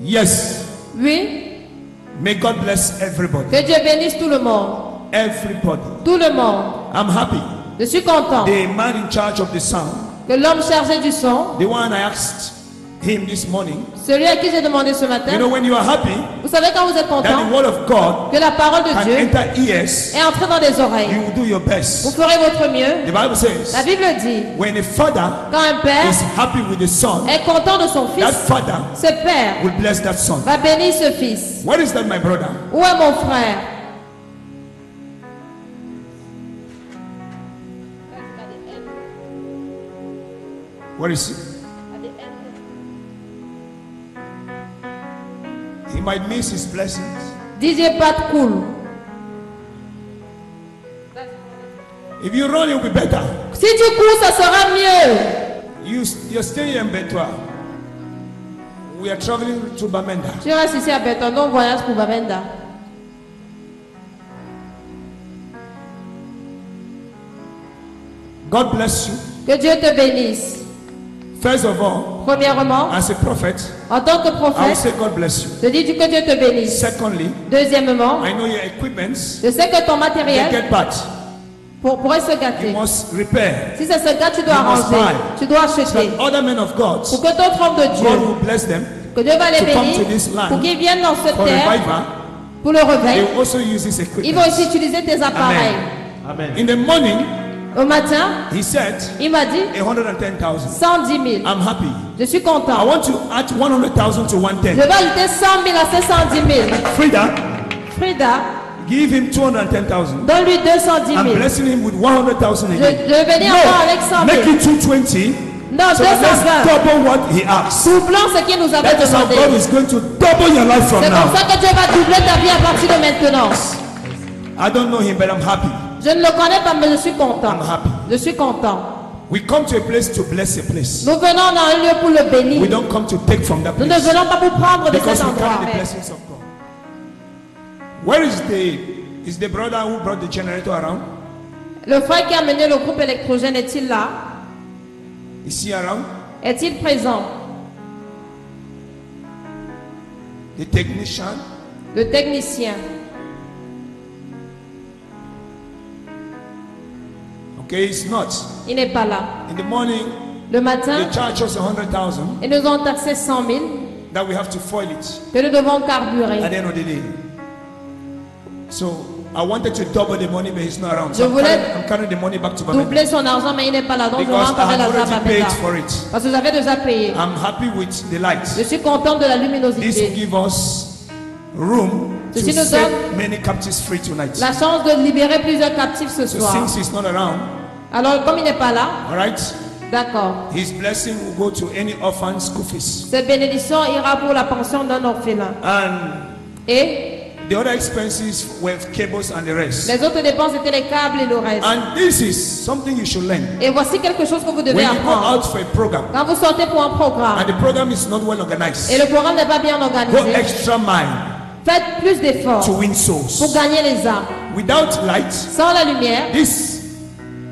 Yes. Oui. May God bless everybody. Que Dieu bénisse tout le monde. Everybody. Tout le monde. I'm happy. Je suis content The man in charge of the sound, que l'homme chargé du son, the one I asked him this morning, celui à qui j'ai demandé ce matin, you know, when you are happy, vous savez quand vous êtes that content, the word of God que la parole de can Dieu enter ears, est entrée dans les oreilles. you will do your Vous best. ferez votre mieux. The Bible La says, Bible dit, when a father quand un père is happy with the son, est content de son that fils, father ce père will bless that son. va bénir ce fils. What is that, my brother? Où est mon frère? What is it? He might miss his blessings. DJ Pat Cool. If you run, it will be better. Si tu cours, ça sera mieux. You're staying in Betua. We are traveling to Bamenda. Tu restes ici à Béton, donc voyage pour Bamenda. God bless you. Que Dieu te bénisse. First of all, Premièrement, as a prophet, en tant que I will prophète, say God bless you. je dis que Dieu te bénisse. Secondly, Deuxièmement, I know your equipments, je sais que ton they matériel get bad. pourrait se You gâter. must repair. Si ça se gâte, tu dois You must arranger. buy. Tu dois So acheter. that other men of God, Pour que d'autres hommes de God Dieu, will bless them que Dieu va les to come to bénir, this land pour qu'ils viennent dans cette for terre, revival. pour le They réveil. will also use this Ils vont aussi equipment. utiliser tes appareils. Amen. In the morning, Au matin, he said, il m'a dit 110,000. 110 000. I'm happy. Je suis I content. want to add 100,000 to Je 110. vais ajouter 100 000 à ces 110 000. Frida, Frida, give him 210,000. donne-lui 210 I'm 000. blessing him with 100,000 Je again. vais venir encore avec 100 Make 000. it 220. Non, So let's 220. double what he asked. Doublons ce qu'il nous avait That is how demandé. God is going to double your life from C'est comme now. ça que Dieu va doubler ta vie à partir de maintenant. I don't know him, but I'm happy. Je ne le connais pas, mais je suis content. I'm happy. Je suis content. We come to a place to bless a place. Nous venons dans un lieu pour le We bénir. don't come to take from that Nous ne place. venons pas pour prendre de Because cet we endroit. carry the blessings of God. Where is the brother who brought the generator around? Le frère qui a mené le groupe électrogène est-il là? Is he around? Est-il présent? The technician? Le technicien. Okay, he's not. Il n'est pas là. In the morning, Le matin, they charge us 100,000 ils nous ont taxé 100 000 that we have to foil it que nous devons at carburer. the end of the day. So I wanted to double the money, but he's not around. Je So voulais I'm carrying the money back to Bamenda doubler son argent, mais il n'est pas là. Donc, je because rentre I avec have l'argent à already paid Bamenda. for it. Parce que j'avais déjà payé. I'm happy with the light. Je suis content de la This will luminosité. give us room to Ceci nous set donne many captives free tonight. La chance de libérer plusieurs captifs ce So soir. since he's not around, Alors, comme il n'est pas là, all right, d'accord. his blessing will go to any orphan school fees. Cette bénédiction ira pour la pension d'un orphelin. And Et the other expenses were cables and the rest. les autres dépenses étaient les câbles et le reste. And this is something you should learn. Et voici quelque chose que vous devez When you go apprendre. out for a program Quand vous sortez pour un programme and the program is not well et organized, le programme n'est pas bien go organisé, extra mile faites plus d'efforts to win pour souls. gagner les âmes. Without light, Sans la lumière, this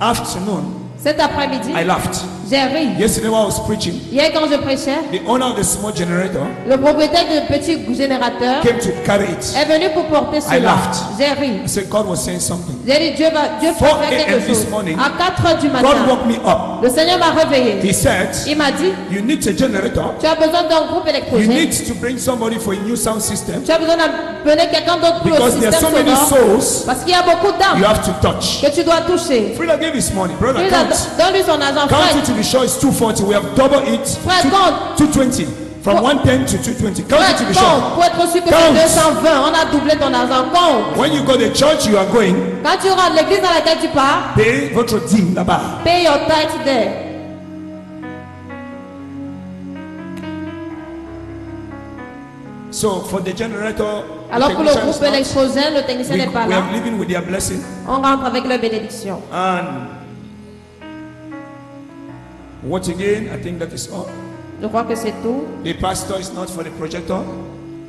afternoon, cet après-midi, I laughed. j'ai ri. Yesterday while I was preaching, Hier, quand je prêchais, the owner of the small generator le propriétaire du petit générateur came to carry it. est venu pour porter I cela. laughed. J'ai ri. I said God was saying something. J'ai dit, Dieu peut 4 faire a.m. quelque this chose. morning, À 4 heures du God matin, woke me up. le Seigneur m'a réveillé. He said, Il m'a dit, you need a generator. tu as besoin d'un groupe You électrogène. need to bring somebody for a new sound system Tu as besoin d'amener quelqu'un d'autre pour le because there are système so many sonore. souls Parce qu'il y a beaucoup you d'âmes have to touch. que tu dois toucher. Frida gave his money. Brother, Lui, count. donne-lui son argent. Count Frère, it to be sure it's 240. We have double it. Frère, compte. 220. From 110 to 220. Count it to be Frère, compte. sure. Pour être sûr que Count. c'est 220, on a doublé ton argent. Compte. When you go to the church you are going, Quand tu rentres l'église dans laquelle tu pars, pay votre dîme là-bas. paye your tithe there. So for the generator, the Alors pour le technician is groupe not. électrogène, le technicien n'est pas We là. are living with their blessing. On rentre avec leur bénédiction. And what again? I think that is all. Je crois que c'est tout. The pastor is not for the projector.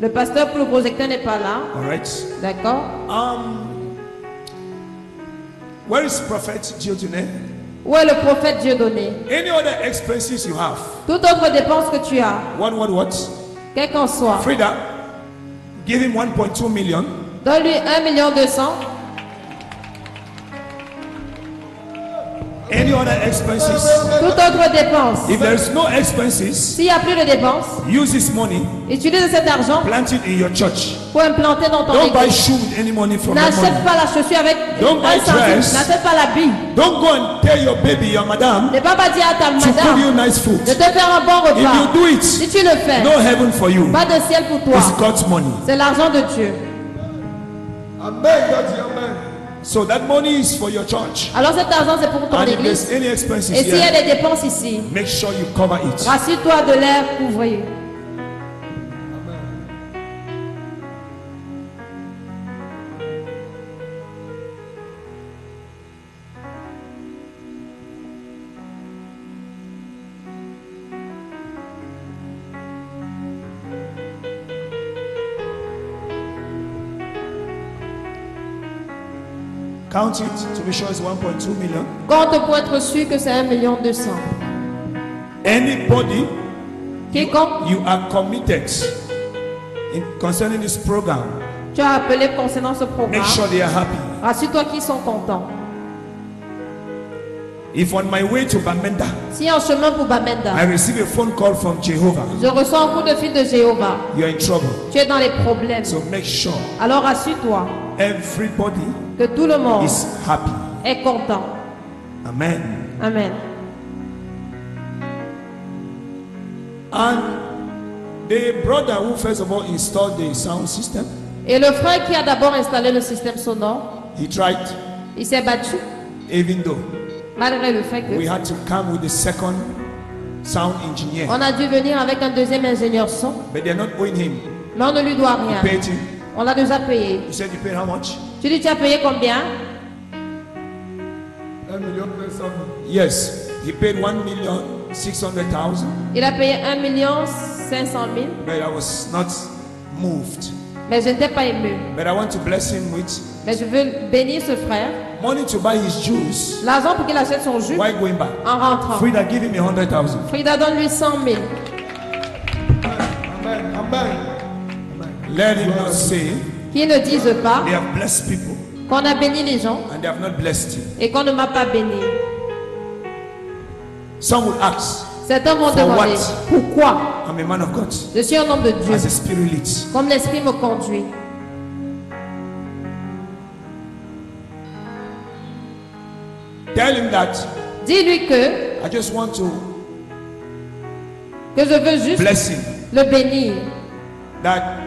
Le pasteur pour le projecteur n'est pas là. All right. D'accord. Where is Prophet Dieudonné? Où est le prophète Dieudonné? Any other expenses you have? Toute autre dépense que tu as. What? quel qu'en soit. Frida, give him 1.2 million. Donne-lui 1,2 million. Any other expenses? Toute autre dépense. If there is no expenses, S'il n'y a plus de dépenses, use this money, utilise cet argent plant it in your church. pour implanter dans ton Don't buy église. shoe with any money from that N'achète money. pas la chaussure avec Don't buy un centime. dress. N'achète pas l'habit. Don't go and tell your baby, your madam, Ne va pas dire à ta to cook you madame nice food. de te faire un bon If you repas. do it, Si tu le fais, no heaven for you. pas de ciel pour toi. It's God's money. C'est l'argent de Dieu. Amen. That's your man. So that money is for your church. Alors cet argent c'est pour ton And if église. there's any expenses Et s'il y a here, des dépenses ici, make sure you cover it. rassure-toi de les couvrir. Count it to be sure it's 1.2 million. Compte pour être sûr que c'est 1,2 million. Anybody Quiconque you are committed in concerning this program, tu as appelé concernant ce programme, make sure they are happy. rassure-toi qu'ils sont contents. If on my way to Bamenda, Si en chemin pour Bamenda, I receive a phone call from Jehovah, je reçois un coup de fil de Jéhovah, you are in trouble. tu es dans les problèmes. So make sure Alors rassure-toi everybody que tout le monde is happy. est content. Amen. Amen. And the brother who first of all installed the sound system, Et le frère qui a d'abord installé le système sonore, he tried, il s'est battu, even though malgré le fait we que had to come with the second sound engineer, on a dû venir avec un deuxième ingénieur son, but they're not owing him. mais on ne lui doit rien. Paid him. On l'a déjà payé. You said you paid how much? Tu dis tu as payé combien? 1 million. Yes, he paid 1,600,000, Il a payé 1,500,000, but I was not moved. mais je n'étais pas ému. But I want to bless him with Mais je veux bénir ce frère. money to buy his juice. L'argent pour qu'il achète son jus Why going back? en rentrant. Frida, give him 100,000. Frida donne-lui 100,000. Amen. Amen. Let him not say Qui ne dise pas they have blessed people qu'on a béni les gens and they have not blessed you. et qu'on ne m'a pas béni. Some will ask, Certains vont For demander what? pourquoi I'm a man of God, je suis un homme de Dieu, as the Spirit leads. comme l'Esprit me conduit. Tell him that Dis-lui que I just want to je veux juste bless him. le bénir. That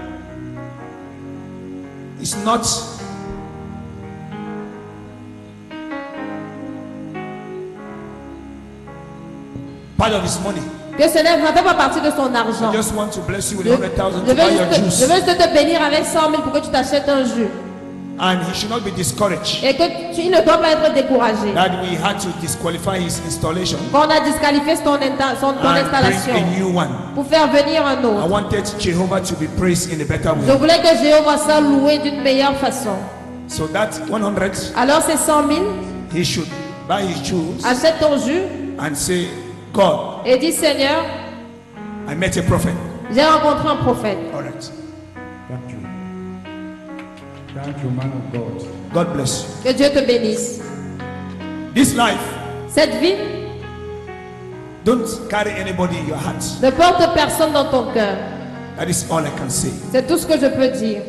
it's not part of his money. Que ce ne fait pas partie de son argent. I just want to bless you with Je, 100,000 je to buy veux your juste, juice. je veux juste te bénir avec 100,000 pour que tu t'achètes un jus. And he should not be discouraged Et que tu ne dois pas être découragé. that we had to disqualify his installation Qu'on a disqualifié ton and installation bring a new one. pour faire venir un I autre. wanted Jehovah to be praised in a better Je way. voulais que Jéhovah soit loué d'une meilleure façon. So that 100, Alors ces 100,000, he should buy his juice achète ton jus and say, God, et dis Seigneur, I met a prophet. j'ai rencontré un prophète. All right. Thank you. Thank you, man of God. God bless you. Que Dieu te bénisse. This life, Cette vie don't carry anybody in your heart. ne porte personne dans ton cœur. That is all I can say. C'est tout ce que je peux dire.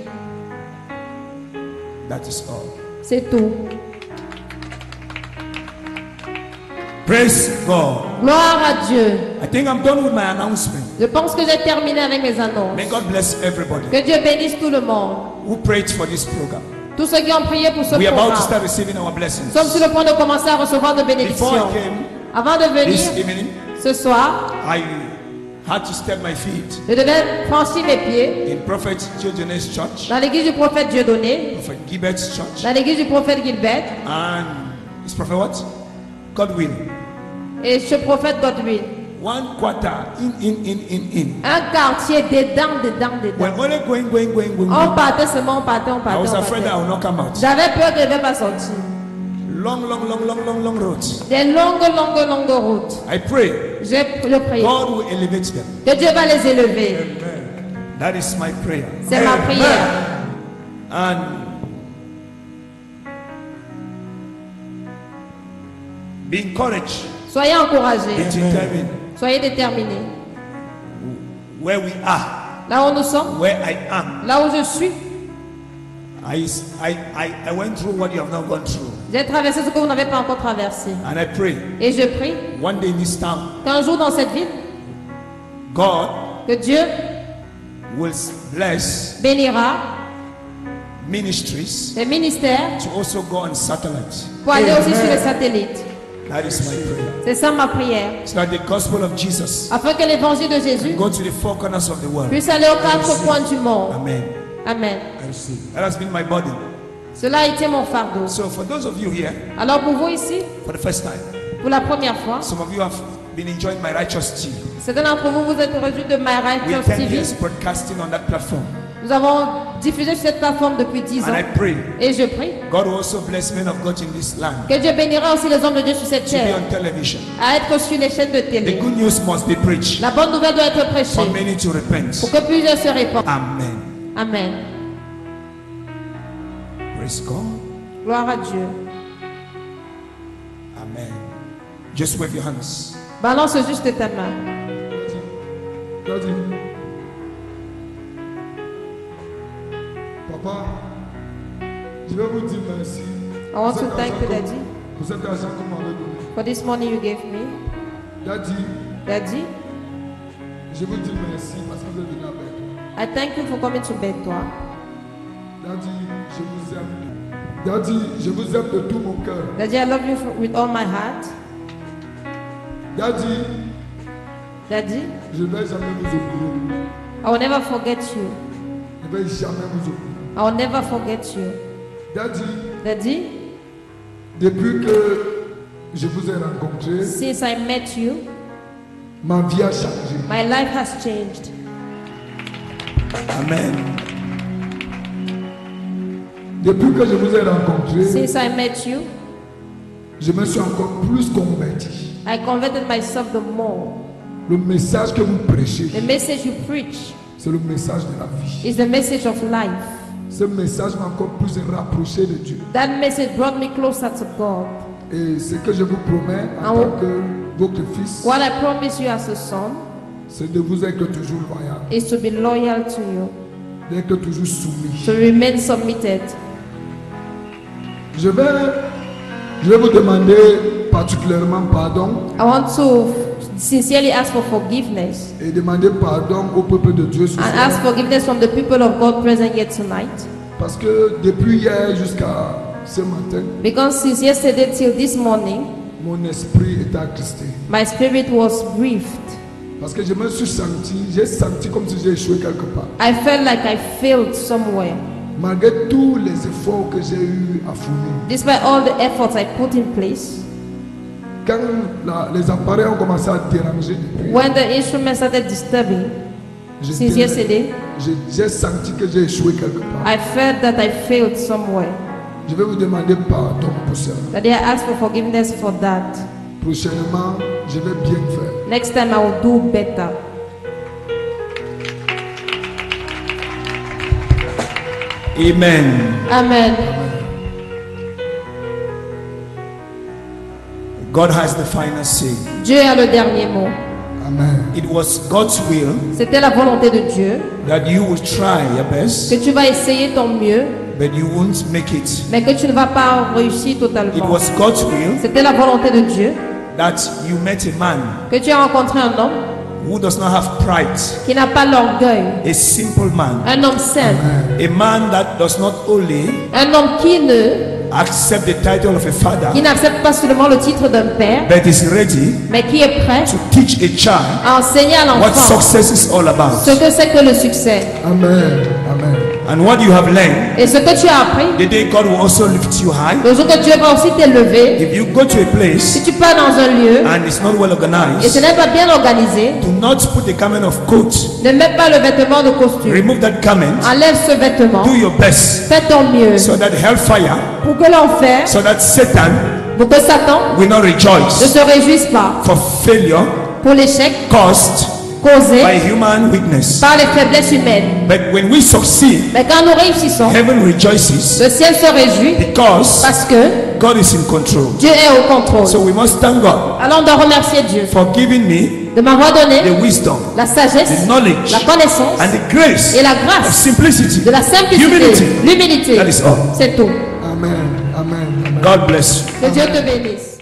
That is all. C'est tout. Praise God. Gloire à Dieu. I think I'm done with my announcement. Je pense que j'ai terminé avec mes annonces. May God bless everybody Que Dieu bénisse tout le monde. who prayed for this program. Tous ceux qui ont prié pour ce We are about to programme. start receiving our blessings. Nous sommes sur le point de commencer à recevoir de Before bénédictions. I came Avant de venir this evening, ce soir, I had to step my feet je devais franchir mes pieds in Prophet Diogenes Church, dans l'église du prophète Dieudonné, Prophet Gilbert's Church, dans l'église du prophète Gilbert and it's Prophet what? Godwin. et ce prophète Godwin. 1 quarter in. Un quartier dedans. When only going. On partait seulement, on partait. I was afraid that I would not come out. J'avais peur que je ne vais pas sortir. Long road. Des longues routes. I pray Je prie. God will elevate them. Que Dieu va les élever. That is my prayer. C'est ma prière. And be encouraged, Soyez encouragés. be determined Soyez déterminés. where we are, Là où nous sommes, where I am. là où je suis, I went through what you have not gone through. j'ai traversé ce que vous n'avez pas encore traversé. And I pray Et je prie one day in this town, qu'un jour dans cette ville, God que Dieu will bless bénira ministries les ministères to also go on satellite. pour aller aussi sur les satellites. That is my prayer. C'est ça ma prière. So that the gospel of Jesus Afin que l'évangile de Jésus go to the four corners of the world. puisse aller aux quatre coins du monde. Amen. Amen. That has been my burden. Cela a été mon fardeau. So for those of you here, Alors pour vous ici, for the first time, pour la première fois, some of you have been enjoying my righteous TV. certains d'entre vous, vous êtes reçus de My With Righteous 10 TV. years broadcasting on that platform. Nous avons diffusé sur cette plateforme depuis 10 And I ans. pray Et je prie God will also bless men of God in this land que Dieu bénira aussi les hommes de Dieu sur cette to be terre, on television. à être sur les chaînes de The télé. good news must be preached La bonne nouvelle doit être prêchée for many to repent. pour que plusieurs se répandent. Amen. Amen. Praise God. Gloire à Dieu. Amen. Just wave your hands. Balance juste ta main. Daddy. Papa, je vais vous dire merci. I want Pour to cet thank argent you, que- Daddy, Pour cet argent que vous m'avez donné. for this money you gave me. Daddy, Daddy, je vous dis merci parce que vous êtes venu avec moi. I thank you for coming to Bethwa. Daddy, je vous aime. Daddy, je vous aime de tout mon cœur. Daddy, I love you with all my heart. Daddy, Daddy, je ne vais jamais vous oublier. I will never forget you. Je ne vais jamais vous oublier. I will never forget you. Daddy, Daddy, depuis que je vous ai rencontré, since I met you, ma vie a changé. my life has changed. Amen. Depuis que je vous ai rencontré, Since I met you, je me suis encore plus converti. I converted myself the more. Le message que vous prêchez, The message you preach c'est le message de la vie. is the message of life. Ce message m'a encore plus rapproché de Dieu. That message brought me closer to God. Et ce que je vous promets en Ah tant oui. que votre fils, What I promise you as a son c'est de vous être toujours loyal, is to be loyal to you, d'être toujours soumis. to remain submitted. Je vais vous demander particulièrement pardon I want to sincerely ask for forgiveness et demander pardon au peuple de Dieu ce and soir. ask forgiveness from the people of God present here tonight. Parce que depuis hier jusqu'à ce matin, Because since yesterday till this morning, mon esprit était attristé. my spirit was grieved. Parce que j'ai senti comme si j'ai échoué quelque part. I felt like I failed somewhere. Malgré tous les efforts que j'ai eu à fournir. Despite all the efforts I put in place, Quand les appareils ont commencé à déranger depuis, when the instruments started disturbing since yesterday, j'ai senti que j'ai échoué quelque part. I felt that I failed somewhere. Je vais vous demander pardon pour cela. That I ask for forgiveness for that. Prochainement, je vais bien faire. Next time I will do better. Amen. Amen. God has the final say. Dieu a le dernier mot. Amen. It was God's will C'était la volonté de Dieu that you would try your best, que tu vas essayer ton mieux, but you won't make it. mais que tu ne vas pas réussir It totalement. was God's will C'était la volonté de Dieu that you met a man que tu as rencontré un homme who does not have pride, qui n'a pas l'orgueil, a simple man, un homme simple, a man that does not only un homme accept the title of a father, qui n'accepte pas seulement le titre d'un père, but is ready mais qui est prêt to teach a child à enseigner à what l'enfant success is all about. ce que c'est que le succès. Amen. Amen. And what you have learned, Et ce que tu as appris, the day God will also lift you high. le jour que Dieu va aussi t'élever, If you go to a place si tu pars dans un lieu and it's not well et ce organized, n'est pas bien organisé, do not put the garment of coat. ne mets pas le vêtement de costume. Remove that garment. Enlève ce vêtement. Do your best Fais ton mieux so that hellfire, pour que l'enfer, so that Satan pour que Satan will not ne rejoice se réjouisse pas for failure pour l'échec caused causées by human weakness. par les faiblesses humaines. But when we succeed, Mais quand nous réussissons, heaven rejoices le ciel se réjouit because parce que God is in control. Dieu est au contrôle. So we must thank God Alors on doit remercier Dieu for giving me de m'avoir donné the wisdom, la sagesse, the knowledge, la connaissance and the grace et la of grâce simplicity, de la simplicité, humility. l'humilité. That is all. C'est tout. Amen. Amen. Amen. God bless you. Que Dieu te bénisse.